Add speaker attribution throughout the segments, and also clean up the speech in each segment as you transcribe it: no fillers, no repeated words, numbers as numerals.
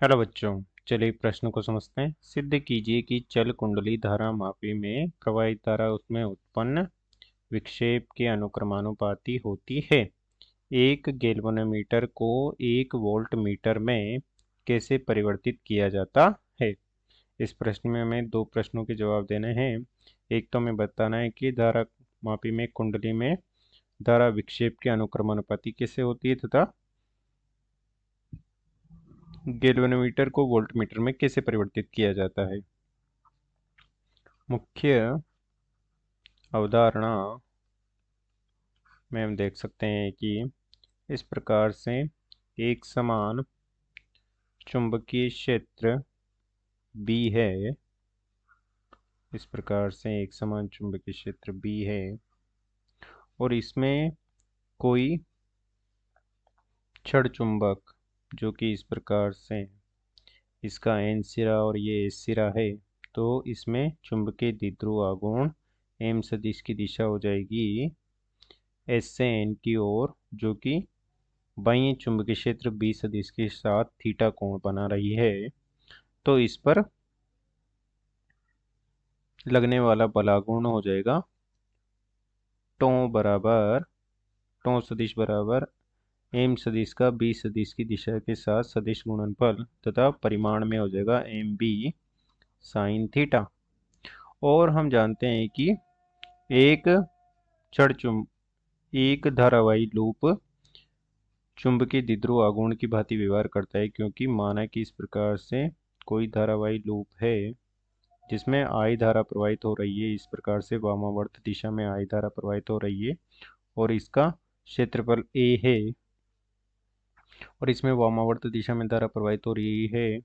Speaker 1: Hello बच्चों। चलिए प्रश्न को समझते हैं। सिद्ध कीजिए कि चल कुंडली धारा मापी में प्रवाहित धारा उसमें उत्पन्न विक्षेप के अनुक्रमानुपाती होती है। एक गैल्वेनोमीटर को एक वोल्ट मीटर में कैसे परिवर्तित किया जाता है। इस प्रश्न में हमें दो प्रश्नों के जवाब देने हैं। एक तो हमें बताना है कि धारा मापी में कुंडली में धारा विक्षेप के अनुक्रमानुपाती कैसे होती है तथा गैल्वेनोमीटर को वोल्टमीटर में कैसे परिवर्तित किया जाता है। मुख्य अवधारणा में हम देख सकते हैं कि इस प्रकार से एक समान चुंबकीय क्षेत्र B है। इस प्रकार से एक समान चुंबकीय क्षेत्र B है और इसमें कोई छड़ चुंबक जो कि इस प्रकार से इसका N सिरा और ये S सिरा है, तो इसमें चुंबकीय द्विध्रुव आघूर्ण M सदिश की दिशा हो जाएगी S से N की ओर, जो कि बाह्य चुंबकीय क्षेत्र B सदिश के साथ थीटा कोण बना रही है। तो इस पर लगने वाला बलाघूर्ण हो जाएगा टो सदिश बराबर M सदिश का B सदिश की दिशा के साथ सदिश गुणनफल तथा परिमाण में हो जाएगा MB साइन थीटा। और हम जानते हैं कि एक एक धारावाही लूप चुंबकीय द्विध्रुव आघूर्ण की भांति व्यवहार करता है, क्योंकि माना कि इस प्रकार से कोई धारावाही लूप है जिसमें I धारा प्रवाहित हो रही है। इस प्रकार से वामावर्त दिशा में I धारा प्रवाहित हो रही है और इसका क्षेत्रफल A है और इसमें वामावर्त दिशा में धारा प्रवाहित हो रही है।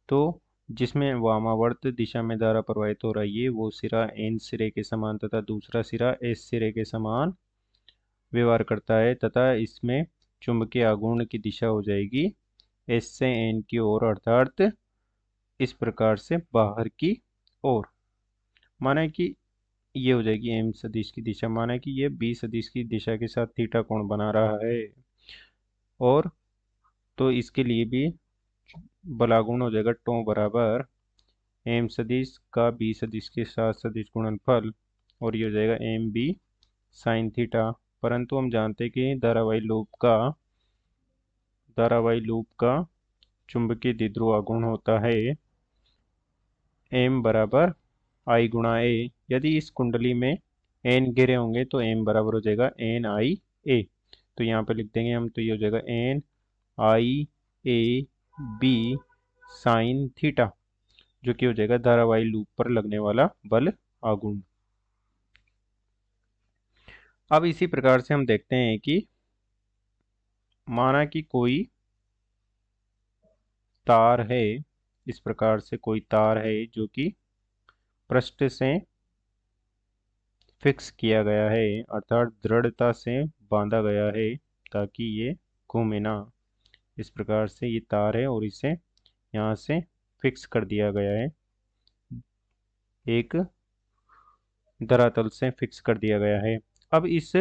Speaker 1: तो जिसमें वामावर्त दिशा में धारा प्रवाहित हो रही है वो सिरा N सिरे के समान तथा दूसरा सिरा S सिरे के समान व्यवहार करता है तथा इसमें चुंबकीय आघूर्ण की दिशा हो जाएगी S से N की ओर, अर्थात इस प्रकार से बाहर की ओर। माना कि ये हो जाएगी M सदिश की दिशा, माना कि ये B सदिश की दिशा के साथ थीटा कोण बना रहा है और तो इसके लिए भी बलागुण हो जाएगा टो बराबर M सदिश का B सदिश के साथ सदिश गुणनफल और ये हो जाएगा MB साइन थीटा। परंतु हम जानते हैं कि धारावाही लूप का चुंबकीय द्विध्रुव आघूर्ण होता है M बराबर I गुणा A। यदि इस कुंडली में N घेरे होंगे तो M बराबर हो जाएगा NIA। तो यहाँ पे लिख देंगे हम, तो ये हो जाएगा NIAB साइन थीटा, जो कि हो जाएगा धारावाही लूप पर लगने वाला बल आघूर्ण। अब इसी प्रकार से हम देखते हैं कि माना कि कोई तार है, इस प्रकार से कोई तार है जो कि पृष्ठ से फिक्स किया गया है, अर्थात दृढ़ता से बांधा गया है ताकि ये घूमे ना। इस प्रकार से ये तार है और इसे यहाँ से फिक्स कर दिया गया है, एक धरातल से फिक्स कर दिया गया है। अब इस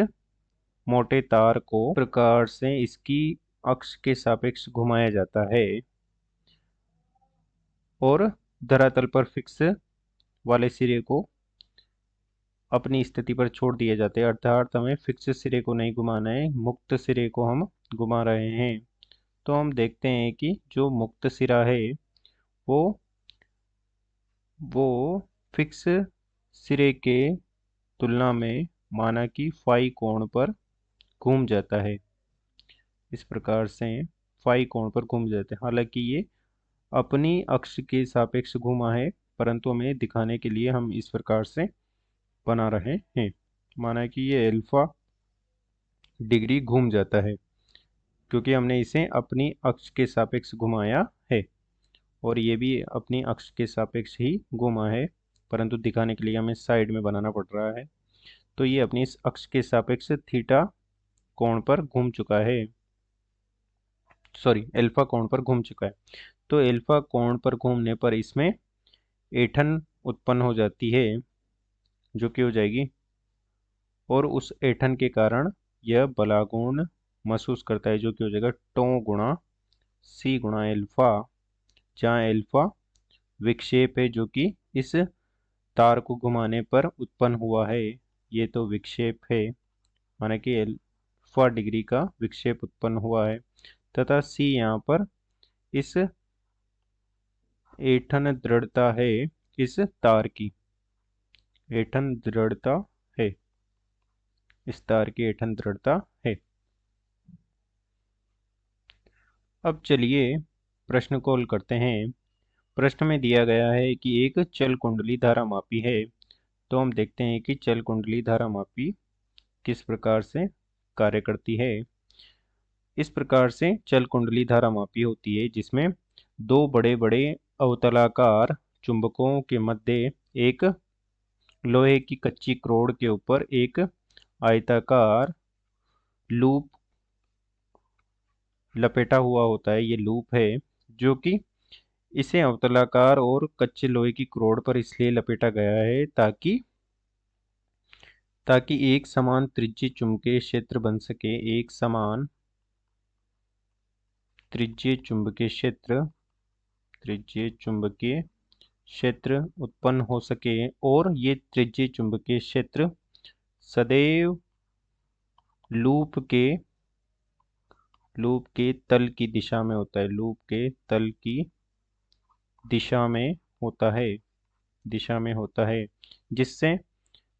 Speaker 1: मोटे तार को प्रकार से इसकी अक्ष के सापेक्ष घुमाया जाता है और धरातल पर फिक्स वाले सिरे को अपनी स्थिति पर छोड़ दिए जाते हैं, अर्थात हमें फिक्स सिरे को नहीं घुमाना है, मुक्त सिरे को हम घुमा रहे हैं। तो हम देखते हैं कि जो मुक्त सिरा है वो वो फिक्स सिरे के तुलना में माना कि फाई कोण पर घूम जाता है। इस प्रकार से फाई कोण पर घूम जाते हैं। हालांकि ये अपनी अक्ष के सापेक्ष घूमा है, परंतु हमें दिखाने के लिए हम इस प्रकार से बना रहे हैं। माना कि ये अल्फा डिग्री घूम जाता है क्योंकि हमने इसे अपनी अक्ष के सापेक्ष घुमाया है और ये भी अपनी अक्ष के सापेक्ष ही घूमा है, परंतु दिखाने के लिए हमें साइड में बनाना पड़ रहा है। तो ये अपनी इस अक्ष के सापेक्ष थीटा कोण पर घूम चुका है, सॉरी अल्फा कोण पर घूम चुका है। तो अल्फा कोण पर घूमने पर इसमें ऐंठन उत्पन्न हो जाती है जो कि हो जाएगी, और उस ऐंठन के कारण यह बलाघूर्ण महसूस करता है जो कि हो जाएगा टो गुणा C गुणा अल्फा जहाँ अल्फा विक्षेप है जो कि इस तार को घुमाने पर उत्पन्न हुआ है। ये तो विक्षेप है, माना कि अल्फा डिग्री का विक्षेप उत्पन्न हुआ है। तथा सी यहाँ पर इस ऐंठन दृढ़ता है इस तार की, ऐंठन दृढ़ता है, इस तार की ऐंठन दृढ़ता है। अब चलिए प्रश्न को हल करते हैं। प्रश्न में दिया गया है कि एक चल कुंडली धारा मापी है। तो हम देखते हैं कि चल कुंडली धारा मापी किस प्रकार से कार्य करती है। इस प्रकार से चल कुंडली धारा मापी होती है जिसमें दो बड़े बड़े अवतलाकार चुंबकों के मध्य एक लोहे की कच्ची क्रोड के ऊपर एक आयताकार लूप लपेटा हुआ होता है। ये लूप है जो कि इसे अवतलाकार और कच्चे लोहे की क्रोड पर इसलिए लपेटा गया है ताकि एक समान त्रिज्यीय चुंबकीय क्षेत्र बन सके। एक समान त्रिज्यीय चुंबकीय क्षेत्र उत्पन्न हो सके और ये त्रिज्यीय चुंबकीय क्षेत्र सदैव लूप के तल की दिशा में होता है। लूप के तल की दिशा में होता है जिससे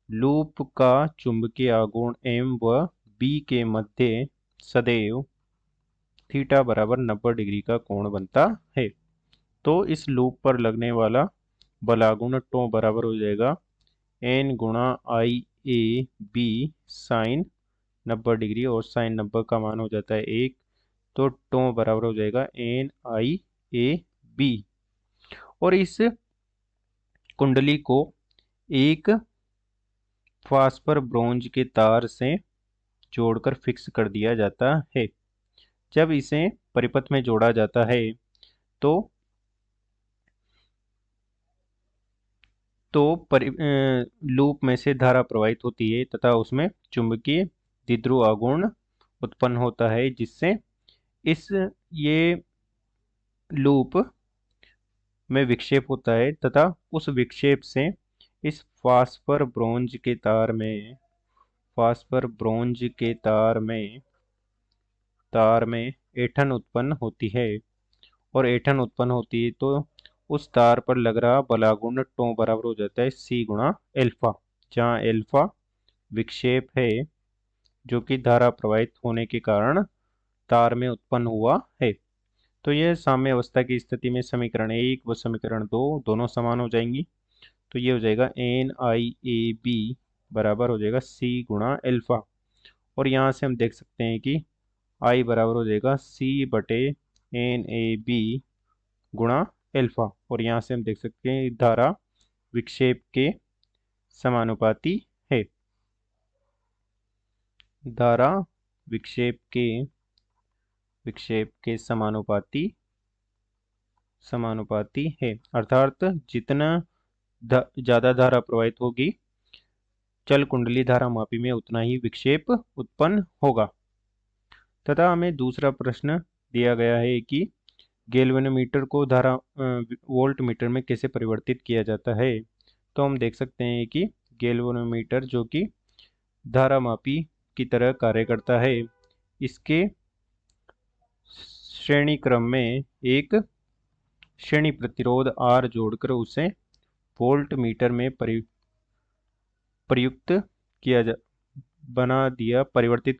Speaker 1: लूप का चुंबकीय आघूर्ण M व B के मध्य सदैव थीटा बराबर 90 डिग्री का कोण बनता है। तो इस लूप पर लगने वाला बलागुण टो बराबर हो जाएगा N गुणा आई ए बी साइन 90 डिग्री, और साइन 90 का मान हो जाता है 1। तो टो बराबर हो जाएगा NIAB। और इस कुंडली को एक फास्फर ब्रोंज के तार से जोड़कर फिक्स कर दिया जाता है। जब इसे परिपथ में जोड़ा जाता है तो लूप में से धारा प्रवाहित होती है तथा उसमें चुंबकीय द्विध्रुव आघूर्ण उत्पन्न होता है जिससे ये लूप में विक्षेप होता है तथा उस विक्षेप से इस फास्फर ब्रोंज के तार में ऐंठन उत्पन्न होती है। और ऐंठन उत्पन्न होती है तो उस तार पर लग रहा बलागुण टो बराबर हो जाता है C गुणा अल्फा, जहाँ अल्फा विक्षेप है जो कि धारा प्रवाहित होने के कारण तार में उत्पन्न हुआ है। तो यह साम्य अवस्था की स्थिति में समीकरण 1 व समीकरण 2 दोनों समान हो जाएंगी। तो ये हो जाएगा NIAB बराबर हो जाएगा C गुणा अल्फा। और यहाँ से हम देख सकते हैं कि I बराबर हो जाएगा C बटे NAB गुणा अल्फा। और यहाँ से हम देख सकते हैं धारा विक्षेप के समानुपाती है। धारा विक्षेप के समानुपाती है, अर्थात जितना ज्यादा धारा प्रवाहित होगी चल कुंडली धारा मापी में उतना ही विक्षेप उत्पन्न होगा। तथा हमें दूसरा प्रश्न दिया गया है कि गैल्वेनोमीटर को धारा वोल्ट मीटर में कैसे परिवर्तित किया जाता है। तो हम देख सकते हैं कि गैल्वेनोमीटर जो कि धारा मापी की तरह कार्य करता है, इसके श्रेणी क्रम में एक श्रेणी प्रतिरोध R जोड़कर उसे वोल्ट मीटर में परिवर्तित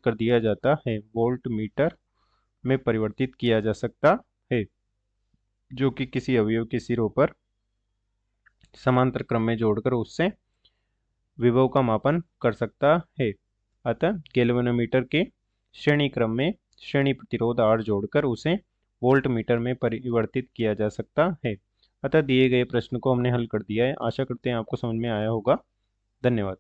Speaker 1: कर दिया जाता है। वोल्ट मीटर में परिवर्तित किया जा सकता है जो कि किसी अवयव के सिरों पर समांतर क्रम में जोड़कर उससे विभव का मापन कर सकता है। अतः गैल्वेनोमीटर के श्रेणी क्रम में श्रेणी प्रतिरोध R जोड़कर उसे वोल्ट मीटर में परिवर्तित किया जा सकता है। अतः दिए गए प्रश्न को हमने हल कर दिया है। आशा करते हैं आपको समझ में आया होगा। धन्यवाद।